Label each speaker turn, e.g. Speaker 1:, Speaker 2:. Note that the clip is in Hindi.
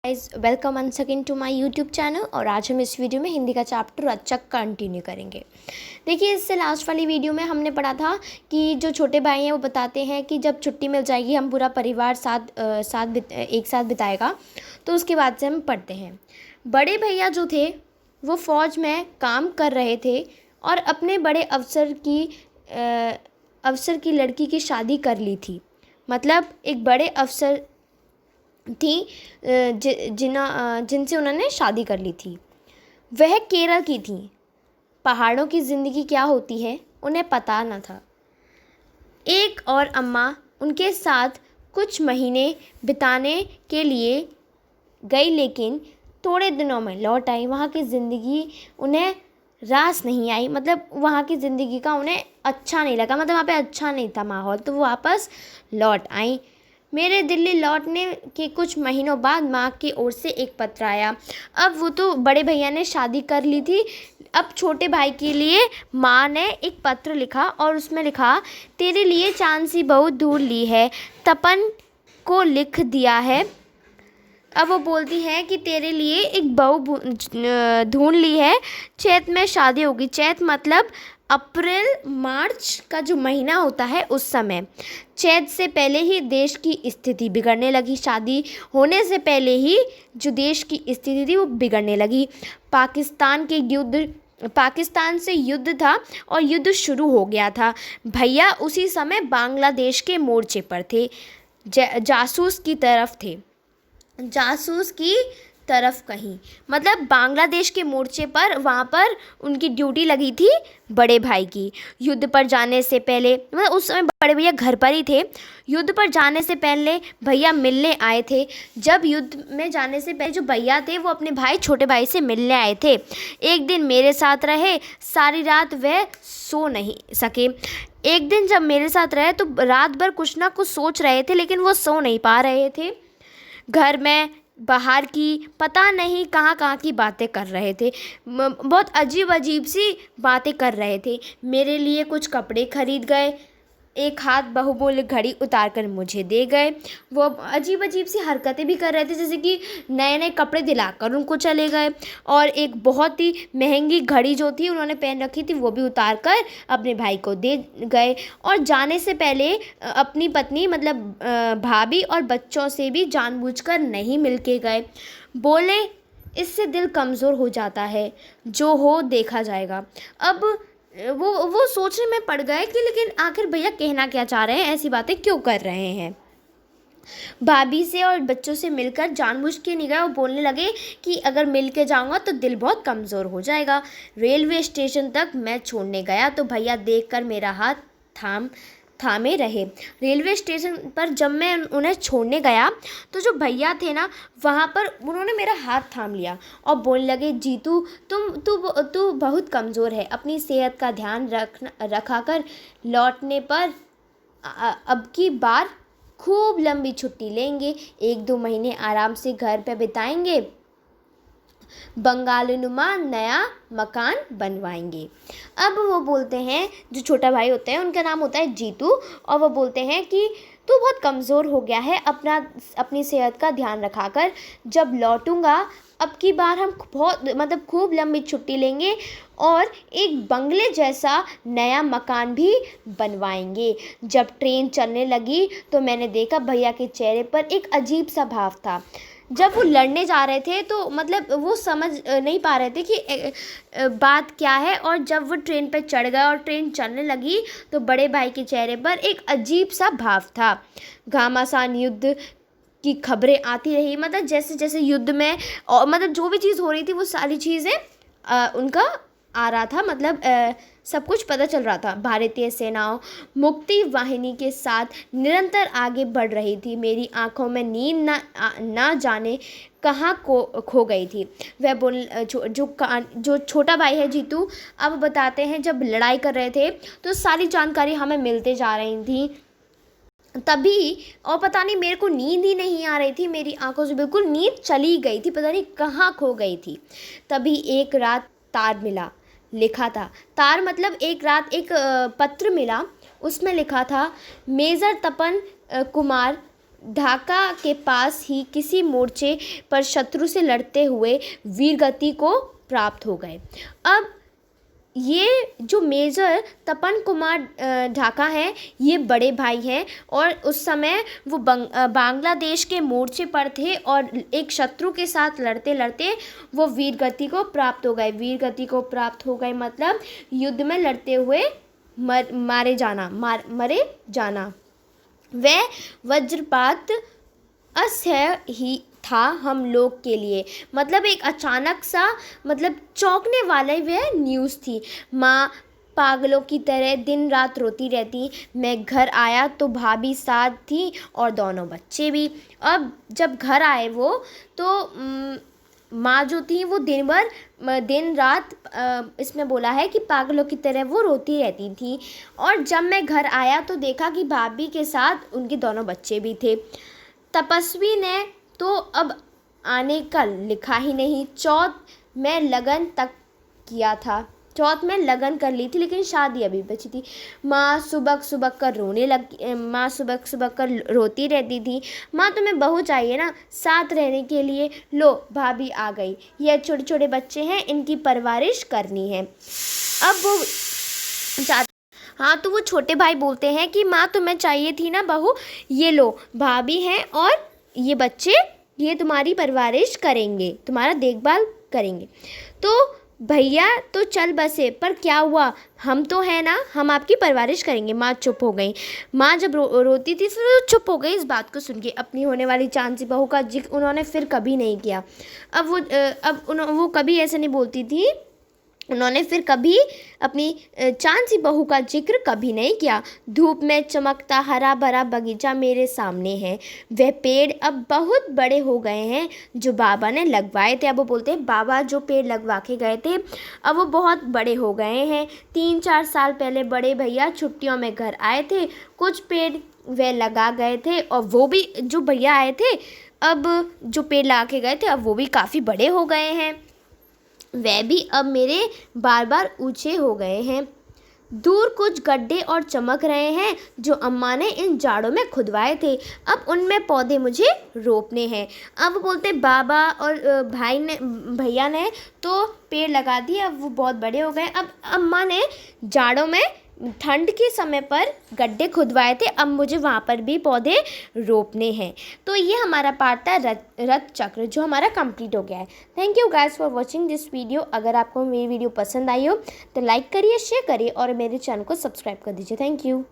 Speaker 1: Guys, welcome one second to my YouTube channel. और आज हम इस वीडियो में हिंदी का चैप्टर अच्छा कंटिन्यू करेंगे। देखिए, इससे लास्ट वाली वीडियो में हमने पढ़ा था कि जो छोटे भाई हैं वो बताते हैं कि जब छुट्टी मिल जाएगी हम पूरा परिवार एक साथ बिताएगा। तो उसके बाद से हम पढ़ते हैं। बड़े भैया जो थे वो फ़ौज में काम कर रहे थे और अपने बड़े अफसर की लड़की की शादी कर ली थी। मतलब एक बड़े अफसर थी जिनसे उन्होंने शादी कर ली थी। वह केरल की थी। पहाड़ों की ज़िंदगी क्या होती है उन्हें पता न था। एक और अम्मा उनके साथ कुछ महीने बिताने के लिए गई, लेकिन थोड़े दिनों में लौट आई। वहाँ की ज़िंदगी उन्हें रास नहीं आई। मतलब वहाँ की ज़िंदगी का उन्हें अच्छा नहीं लगा। मतलब वहाँ पे अच्छा नहीं था माहौल, तो वो वापस लौट आई। मेरे दिल्ली लौटने के कुछ महीनों बाद माँ की ओर से एक पत्र आया। अब वो तो बड़े भैया ने शादी कर ली थी। अब छोटे भाई के लिए माँ ने एक पत्र लिखा और उसमें लिखा, तेरे लिए चांद सी बहू ढूंढ ली है, तपन को लिख दिया है। अब वो बोलती है कि तेरे लिए एक बहू ढूंढ ली है, चैत में शादी होगी। चैत मतलब अप्रैल मार्च का जो महीना होता है उस समय। चैत से पहले ही देश की स्थिति बिगड़ने लगी। शादी होने से पहले ही जो देश की स्थिति थी वो बिगड़ने लगी। पाकिस्तान से युद्ध था और युद्ध शुरू हो गया था। भैया उसी समय बांग्लादेश के मोर्चे पर थे, जासूस की तरफ कहीं। मतलब बांग्लादेश के मोर्चे पर, वहाँ पर उनकी ड्यूटी लगी थी बड़े भाई की। युद्ध पर जाने से पहले, मतलब उस समय बड़े भैया घर पर ही थे। युद्ध पर जाने से पहले भैया मिलने आए थे। जब युद्ध में जाने से पहले जो भैया थे वो अपने छोटे भाई से मिलने आए थे। एक दिन मेरे साथ रहे, सारी रात वह सो नहीं सके। एक दिन जब मेरे साथ रहे तो रात भर कुछ ना कुछ सोच रहे थे, लेकिन वो सो नहीं पा रहे थे। घर में बाहर की पता नहीं कहाँ कहाँ की बातें कर रहे थे। बहुत अजीब सी बातें कर रहे थे। मेरे लिए कुछ कपड़े खरीद गए। एक हाथ बहुमूल्य घड़ी उतार कर मुझे दे गए। वो अजीब सी हरकतें भी कर रहे थे, जैसे कि नए नए कपड़े दिलाकर उनको चले गए। और एक बहुत ही महंगी घड़ी जो थी उन्होंने पहन रखी थी वो भी उतार कर अपने भाई को दे गए। और जाने से पहले अपनी पत्नी मतलब भाभी और बच्चों से भी जानबूझकर नहीं मिल के गए। बोले, इससे दिल कमज़ोर हो जाता है, जो हो देखा जाएगा। अब वो सोचने में पड़ गए कि लेकिन आखिर भैया कहना क्या चाह रहे हैं, ऐसी बातें क्यों कर रहे हैं। भाभी से और बच्चों से मिलकर जानबूझ के नहीं गए और बोलने लगे कि अगर मिल के जाऊँगा तो दिल बहुत कमज़ोर हो जाएगा। रेलवे स्टेशन तक मैं छोड़ने गया तो भैया देखकर मेरा हाथ थामे रहे। रेलवे स्टेशन पर जब मैं उन्हें छोड़ने गया तो जो भैया थे ना, वहाँ पर उन्होंने मेरा हाथ थाम लिया और बोलने लगे, जीतू तू बहुत कमज़ोर है, अपनी सेहत का ध्यान रखा कर। लौटने पर अब की बार खूब लंबी छुट्टी लेंगे, 1-2 महीने आराम से घर पे बिताएंगे, बंगालनुमा नया मकान बनवाएंगे। अब वो बोलते हैं, जो छोटा भाई होता है उनका नाम होता है जीतू, और वो बोलते हैं कि तू बहुत कमज़ोर हो गया है, अपनी सेहत का ध्यान रखा कर। जब लौटूंगा अब की बार हम बहुत खूब लंबी छुट्टी लेंगे और एक बंगले जैसा नया मकान भी बनवाएंगे। जब ट्रेन चलने लगी तो मैंने देखा भैया के चेहरे पर एक अजीब सा भाव था। जब वो लड़ने जा रहे थे तो मतलब वो समझ नहीं पा रहे थे कि बात क्या है। और जब वो ट्रेन पर चढ़ गए और ट्रेन चलने लगी तो बड़े भाई के चेहरे पर एक अजीब सा भाव था। घमासान युद्ध की खबरें आती रही। मतलब जैसे जैसे युद्ध में और मतलब जो भी चीज़ हो रही थी वो सारी चीज़ें उनका आ रहा था। मतलब सब कुछ पता चल रहा था। भारतीय सेनाओं मुक्ति वाहिनी के साथ निरंतर आगे बढ़ रही थी। मेरी आंखों में नींद ना जाने कहाँ खो गई थी। वह जो छोटा भाई है जीतू, अब बताते हैं जब लड़ाई कर रहे थे तो सारी जानकारी हमें मिलते जा रही थी। तभी और पता नहीं मेरे को नींद ही नहीं आ रही थी, मेरी आंखों से बिल्कुल नींद चली गई थी, पता नहीं कहाँ खो गई थी। तभी एक रात तार मिला, लिखा था। तार मतलब एक रात एक पत्र मिला, उसमें लिखा था, मेजर तपन कुमार ढाका के पास ही किसी मोर्चे पर शत्रु से लड़ते हुए वीरगति को प्राप्त हो गए। अब ये जो मेजर तपन कुमार ढाका हैं, ये बड़े भाई हैं और उस समय वो बांग्लादेश के मोर्चे पर थे और एक शत्रु के साथ लड़ते लड़ते वो वीरगति को प्राप्त हो गए। वीरगति को प्राप्त हो गए मतलब युद्ध में लड़ते हुए मरे जाना। वह वज्रपात असह्य ही था हम लोग के लिए, मतलब एक अचानक सा मतलब चौंकने वाला वह न्यूज़ थी। माँ पागलों की तरह दिन रात रोती रहती। मैं घर आया तो भाभी साथ थी और दोनों बच्चे भी। अब जब घर आए वो तो माँ जो थी वो दिन रात इसमें बोला है कि पागलों की तरह वो रोती रहती थी। और जब मैं घर आया तो देखा कि भाभी के साथ उनके दोनों बच्चे भी थे। तपस्वी ने तो अब आने का लिखा ही नहीं। चौथ में लगन कर ली थी, लेकिन शादी अभी बची थी। माँ सुबह सुबह कर रोती रहती थी। माँ तुम्हें बहू चाहिए ना साथ रहने के लिए, लो भाभी आ गई। ये छोटे छोटे बच्चे हैं, इनकी परवरिश करनी है। अब वो हाँ, तो वो छोटे भाई बोलते हैं कि माँ तुम्हें चाहिए थी ना बहू, ये लो भाभी हैं और ये बच्चे, ये तुम्हारी परवरिश करेंगे, तुम्हारा देखभाल करेंगे। तो भैया तो चल बसे, पर क्या हुआ, हम तो है ना, हम आपकी परवरिश करेंगे। माँ चुप हो गई। माँ जब रोती थी फिर वो चुप हो गई इस बात को सुन के। अपनी होने वाली चांद सी बहू का जिक्र उन्होंने फिर कभी नहीं किया। वो कभी ऐसा नहीं बोलती थी। उन्होंने फिर कभी अपनी चांद सी बहू का जिक्र कभी नहीं किया। धूप में चमकता हरा भरा बगीचा मेरे सामने है। वह पेड़ अब बहुत बड़े हो गए हैं जो बाबा ने लगवाए थे। अब वो बोलते हैं बाबा जो पेड़ लगवा के गए थे अब वो बहुत बड़े हो गए हैं। 3-4 साल पहले बड़े भैया छुट्टियों में घर आए थे। कुछ पेड़ वे लगा गए थे और वो भी जो भैया आए थे अब जो पेड़ लगा के गए थे अब वो भी काफ़ी बड़े हो गए हैं। वह भी अब मेरे बार बार ऊंचे हो गए हैं। दूर कुछ गड्ढे और चमक रहे हैं जो अम्मा ने इन जाड़ों में खुदवाए थे। अब उनमें पौधे मुझे रोपने हैं। अब बोलते बाबा और भैया ने तो पेड़ लगा दिए, अब वो बहुत बड़े हो गए। अब अम्मा ने जाड़ों में ठंड के समय पर गड्ढे खुदवाए थे, अब मुझे वहाँ पर भी पौधे रोपने हैं। तो ये हमारा पार्ट था रथ चक्र जो हमारा कंप्लीट हो गया है। Thank you guys for watching this video. अगर आपको मेरी वीडियो पसंद आई हो तो लाइक करिए, शेयर करिए और मेरे चैनल को सब्सक्राइब कर दीजिए। Thank you.